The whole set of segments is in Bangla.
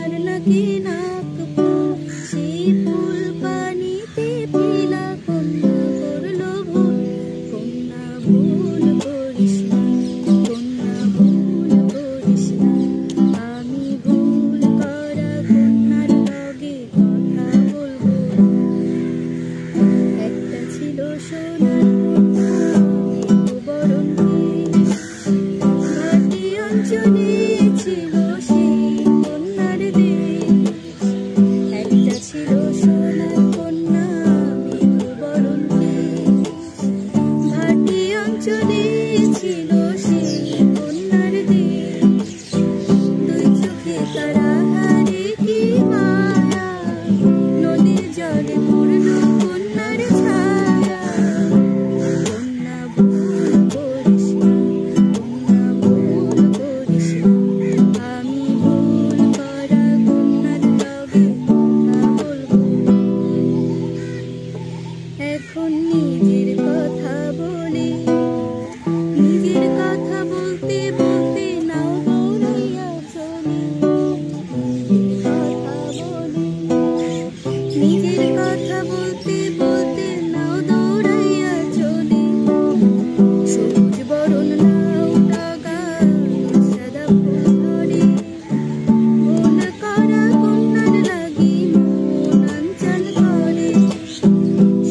কন্যার নাকি নাক ফুল, সেই ফুল পানিতে ফেলা কন্যা করলো ভুল। কন্যা ভুল করিস না, কন্যা ভুল করিস না। আমি ভুল করা কন্যার লগে কথা বলবো। একটা ছিল সোনার কন্যা মৃত্যুবরণ কেশ, ঘাটি অঞ্চলে ছিল সেই কন্যার দেশ। একটা ছিল সোনার কন্যা মৃত্যুবরণ কেশ, ঘাটি অঞ্চলে ছিল সেই কন্যার দেশ। দুই চোখে তারা হারে কি মায়া, নদীর জলে পড়ল কন্যার ছায়া। কন্যা ভুল করিস না, কন্যা ভুল করিস না। আমি ভুল করা কন্যার লগে কথা বলবো। এখন নিজের কথা বলি, নিজের কথা বলতে বলতে নাও দৌড়াইয়া চলি। কথা বলি, নিজের কথা বলতে বলতে নাও দৌড়াইয়া চলি। সবুজ বরণ নাও ডগা সাদা ফুল ধরে, মন করা কন্যার লাগি মন আনচান করে।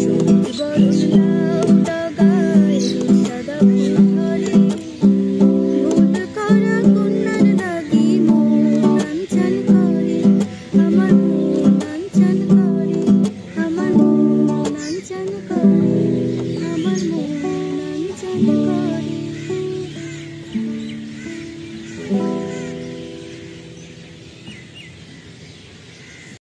সবুজ বরণ নাও ডগায় সাদা ফুল ধরে, মন করা কন্যার লাগি মন আনচান করে। আমার মন আনচান করে, আমার মন আনচান করে, আমার মন আনচান করে।